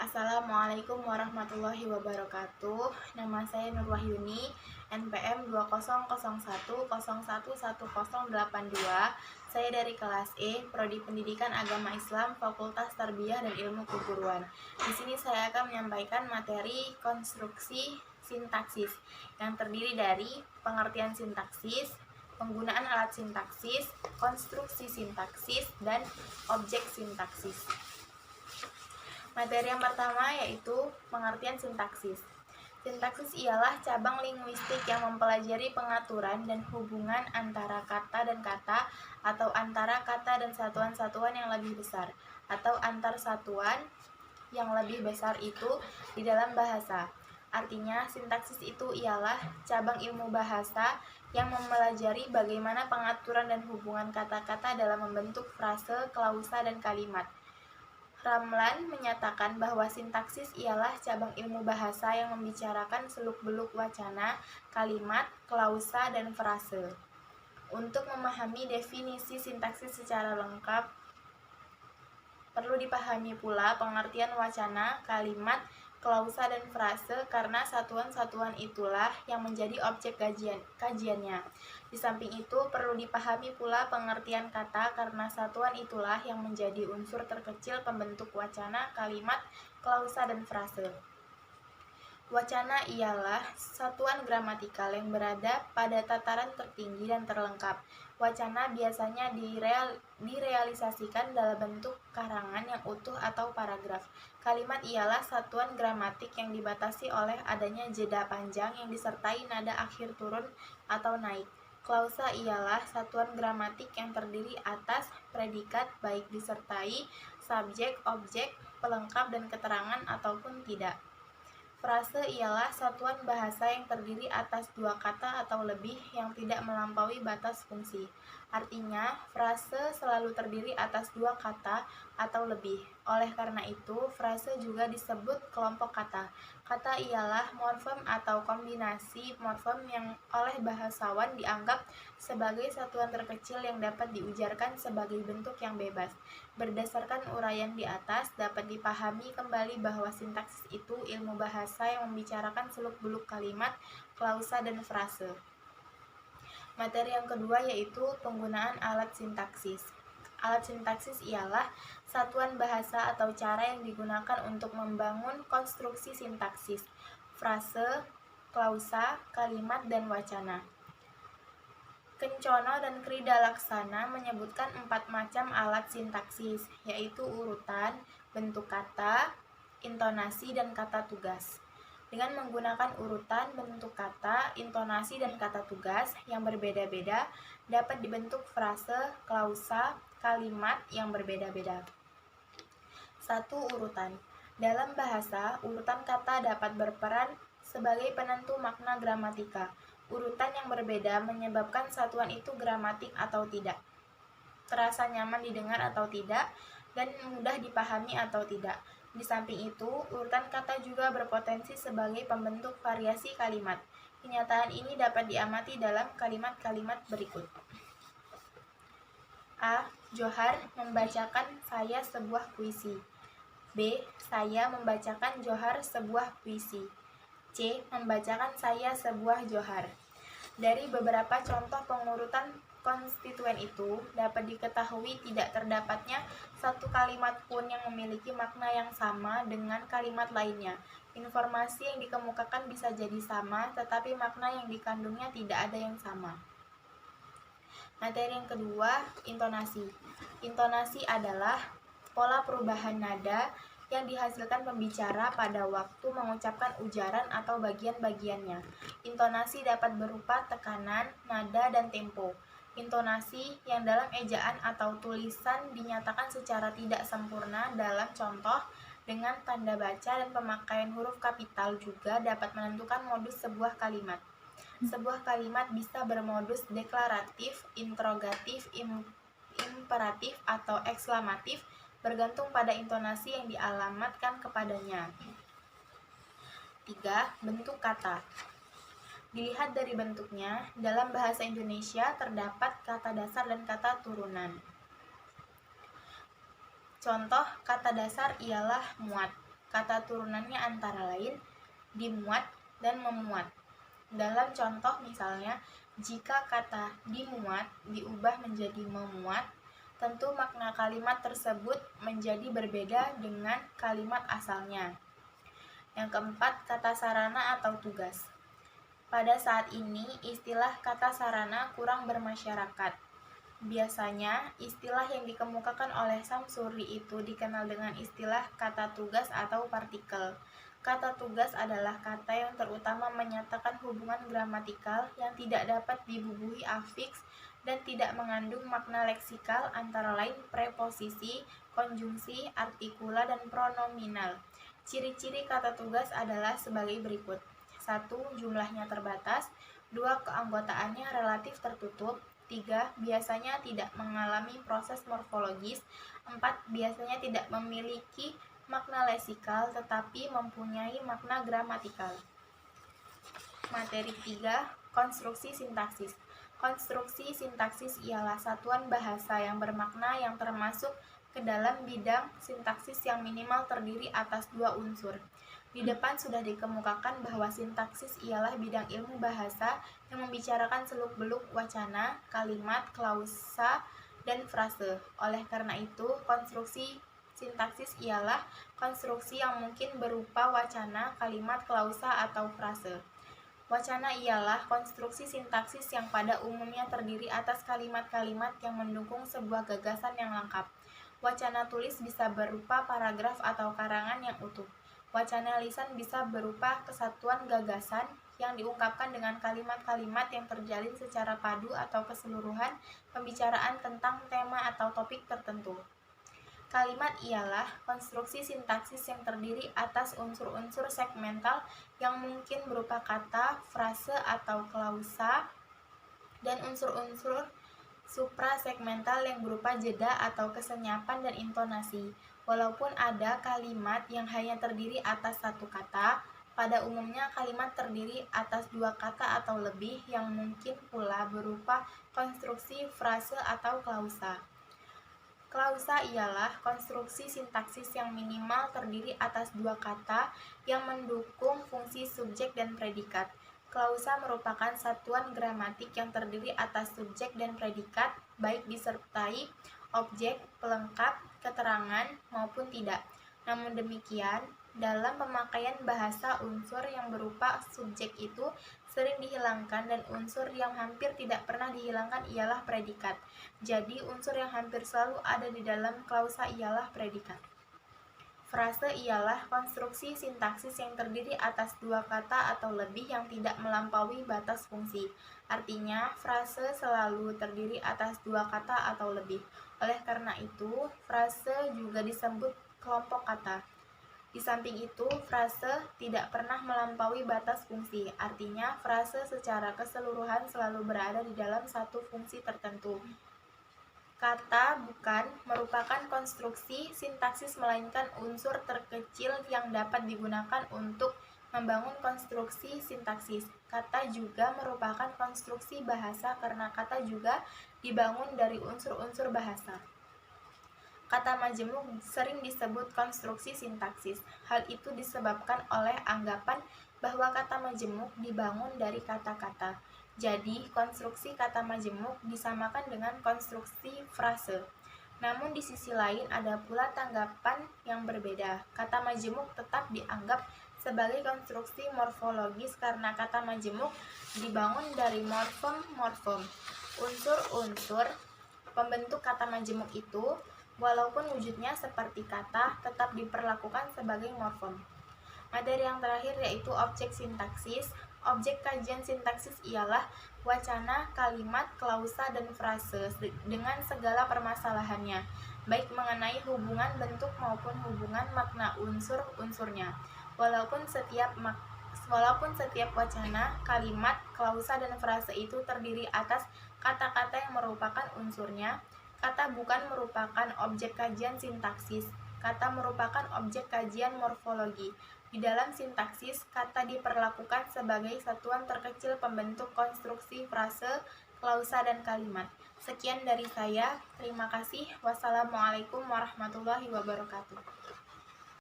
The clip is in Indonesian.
Assalamualaikum warahmatullahi wabarakatuh. Nama saya Nur Wahyuni, NPM 20010101082. Saya dari kelas E, Prodi Pendidikan Agama Islam, Fakultas Tarbiyah dan Ilmu Keguruan. Di sini saya akan menyampaikan materi konstruksi sintaksis yang terdiri dari pengertian sintaksis, penggunaan alat sintaksis, konstruksi sintaksis, dan objek sintaksis. Materi yang pertama yaitu pengertian sintaksis. Sintaksis ialah cabang linguistik yang mempelajari pengaturan dan hubungan antara kata dan kata, atau antara kata dan satuan-satuan yang lebih besar, atau antar satuan yang lebih besar itu di dalam bahasa. Artinya, sintaksis itu ialah cabang ilmu bahasa yang mempelajari bagaimana pengaturan dan hubungan kata-kata dalam membentuk frase, klausa, dan kalimat. Ramlan menyatakan bahwa sintaksis ialah cabang ilmu bahasa yang membicarakan seluk-beluk wacana, kalimat, klausa, dan frase. Untuk memahami definisi sintaksis secara lengkap, perlu dipahami pula pengertian wacana, kalimat, klausa, dan frase karena satuan-satuan itulah yang menjadi objek kajiannya. Di samping itu, perlu dipahami pula pengertian kata karena satuan itulah yang menjadi unsur terkecil pembentuk wacana, kalimat, klausa, dan frase. Wacana ialah satuan gramatikal yang berada pada tataran tertinggi dan terlengkap. Wacana biasanya direalisasikan dalam bentuk karangan yang utuh atau paragraf. Kalimat ialah satuan gramatik yang dibatasi oleh adanya jeda panjang yang disertai nada akhir turun atau naik. Klausa ialah satuan gramatik yang terdiri atas predikat baik disertai subjek, objek, pelengkap, dan keterangan ataupun tidak. Frase ialah satuan bahasa yang terdiri atas dua kata atau lebih yang tidak melampaui batas fungsi. Artinya, frase selalu terdiri atas dua kata atau lebih. Oleh karena itu, frase juga disebut kelompok kata. Kata ialah morfem atau kombinasi morfem yang oleh bahasawan dianggap sebagai satuan terkecil yang dapat diujarkan sebagai bentuk yang bebas. Berdasarkan uraian di atas, dapat dipahami kembali bahwa sintaksis itu ilmu bahasa yang membicarakan seluk-beluk kalimat, klausa, dan frase. Materi yang kedua yaitu penggunaan alat sintaksis. Alat sintaksis ialah satuan bahasa atau cara yang digunakan untuk membangun konstruksi sintaksis, frase, klausa, kalimat, dan wacana. Kencono dan Kridalaksana menyebutkan 4 macam alat sintaksis, yaitu urutan, bentuk kata, intonasi, dan kata tugas. Dengan menggunakan urutan, bentuk kata, intonasi, dan kata tugas yang berbeda-beda, dapat dibentuk frase, klausa, kalimat yang berbeda-beda. 1. Urutan. Dalam bahasa, urutan kata dapat berperan sebagai penentu makna gramatika. Urutan yang berbeda menyebabkan satuan itu gramatik atau tidak, terasa nyaman didengar atau tidak, dan mudah dipahami atau tidak. Di samping itu, urutan kata juga berpotensi sebagai pembentuk variasi kalimat. Kenyataan ini dapat diamati dalam kalimat-kalimat berikut. A. Johar membacakan saya sebuah puisi. B. Saya membacakan Johar sebuah puisi. C. Membacakan saya sebuah johar. Dari beberapa contoh pengurutan konstituen itu, dapat diketahui tidak terdapatnya satu kalimat pun yang memiliki makna yang sama dengan kalimat lainnya. Informasi yang dikemukakan bisa jadi sama, tetapi makna yang dikandungnya tidak ada yang sama. Materi yang kedua, intonasi. Intonasi adalah pola perubahan nada yang dihasilkan pembicara pada waktu mengucapkan ujaran atau bagian-bagiannya. Intonasi dapat berupa tekanan, nada, dan tempo. Intonasi yang dalam ejaan atau tulisan dinyatakan secara tidak sempurna dalam contoh dengan tanda baca dan pemakaian huruf kapital juga dapat menentukan modus sebuah kalimat. Sebuah kalimat bisa bermodus deklaratif, interrogatif, imperatif, atau ekslamatif, bergantung pada intonasi yang dialamatkan kepadanya. 3. Bentuk kata. Dilihat dari bentuknya, dalam bahasa Indonesia terdapat kata dasar dan kata turunan. Contoh kata dasar ialah muat. kata turunannya antara lain dimuat dan memuat. Dalam contoh misalnya, jika kata dimuat diubah menjadi memuat, tentu makna kalimat tersebut menjadi berbeda dengan kalimat asalnya. Yang keempat, kata sarana atau tugas. Pada saat ini, istilah kata sarana kurang bermasyarakat. Biasanya, istilah yang dikemukakan oleh Samsuri itu dikenal dengan istilah kata tugas atau partikel. Kata tugas adalah kata yang terutama menyatakan hubungan gramatikal yang tidak dapat dibubuhi afiks dan tidak mengandung makna leksikal antara lain preposisi, konjungsi, artikula, dan pronominal. Ciri-ciri kata tugas adalah sebagai berikut. 1. Jumlahnya terbatas. 2. Keanggotaannya relatif tertutup. 3. Biasanya tidak mengalami proses morfologis. 4. Biasanya tidak memiliki makna leksikal tetapi mempunyai makna gramatikal. Materi 3. Konstruksi sintaksis. Konstruksi sintaksis ialah satuan bahasa yang bermakna yang termasuk ke dalam bidang sintaksis yang minimal terdiri atas 2 unsur. Di depan sudah dikemukakan bahwa sintaksis ialah bidang ilmu bahasa yang membicarakan seluk-beluk wacana, kalimat, klausa, dan frase. Oleh karena itu, konstruksi sintaksis ialah konstruksi yang mungkin berupa wacana, kalimat, klausa, atau frase. Wacana ialah konstruksi sintaksis yang pada umumnya terdiri atas kalimat-kalimat yang mendukung sebuah gagasan yang lengkap. Wacana tulis bisa berupa paragraf atau karangan yang utuh. Wacana lisan bisa berupa kesatuan gagasan yang diungkapkan dengan kalimat-kalimat yang terjalin secara padu atau keseluruhan pembicaraan tentang tema atau topik tertentu. Kalimat ialah konstruksi sintaksis yang terdiri atas unsur-unsur segmental yang mungkin berupa kata, frase, atau klausa, dan unsur-unsur suprasegmental yang berupa jeda atau kesenyapan dan intonasi. Walaupun ada kalimat yang hanya terdiri atas satu kata, pada umumnya kalimat terdiri atas 2 kata atau lebih yang mungkin pula berupa konstruksi frase atau klausa. Klausa ialah konstruksi sintaksis yang minimal terdiri atas 2 kata yang mendukung fungsi subjek dan predikat. Klausa merupakan satuan gramatik yang terdiri atas subjek dan predikat, baik disertai objek, pelengkap, keterangan, maupun tidak. Namun demikian, dalam pemakaian bahasa unsur yang berupa subjek itu sering dihilangkan dan unsur yang hampir tidak pernah dihilangkan ialah predikat. Jadi, unsur yang hampir selalu ada di dalam klausa ialah predikat. Frase ialah konstruksi sintaksis yang terdiri atas 2 kata atau lebih yang tidak melampaui batas fungsi. Artinya, frase selalu terdiri atas 2 kata atau lebih. Oleh karena itu, frase juga disebut kelompok kata. Di samping itu, frase tidak pernah melampaui batas fungsi. Artinya, frase secara keseluruhan selalu berada di dalam satu fungsi tertentu. Kata bukan merupakan konstruksi sintaksis melainkan unsur terkecil yang dapat digunakan untuk membangun konstruksi sintaksis. Kata juga merupakan konstruksi bahasa karena kata juga dibangun dari unsur-unsur bahasa. Kata majemuk sering disebut konstruksi sintaksis. Hal itu disebabkan oleh anggapan bahwa kata majemuk dibangun dari kata-kata. Jadi, konstruksi kata majemuk disamakan dengan konstruksi frase. Namun di sisi lain ada pula tanggapan yang berbeda. Kata majemuk tetap dianggap sebagai konstruksi morfologis karena kata majemuk dibangun dari morfem-morfem. Unsur-unsur pembentuk kata majemuk itu, walaupun wujudnya seperti kata, tetap diperlakukan sebagai morfem. Materi yang terakhir yaitu objek sintaksis. Objek kajian sintaksis ialah wacana, kalimat, klausa, dan frase dengan segala permasalahannya, baik mengenai hubungan bentuk maupun hubungan makna unsur-unsurnya. Walaupun setiap wacana, kalimat, klausa, dan frase itu terdiri atas kata-kata yang merupakan unsurnya, kata bukan merupakan objek kajian sintaksis. Kata merupakan objek kajian morfologi. Di dalam sintaksis, kata diperlakukan sebagai satuan terkecil pembentuk konstruksi frase, klausa, dan kalimat. Sekian dari saya. Terima kasih. Wassalamualaikum warahmatullahi wabarakatuh.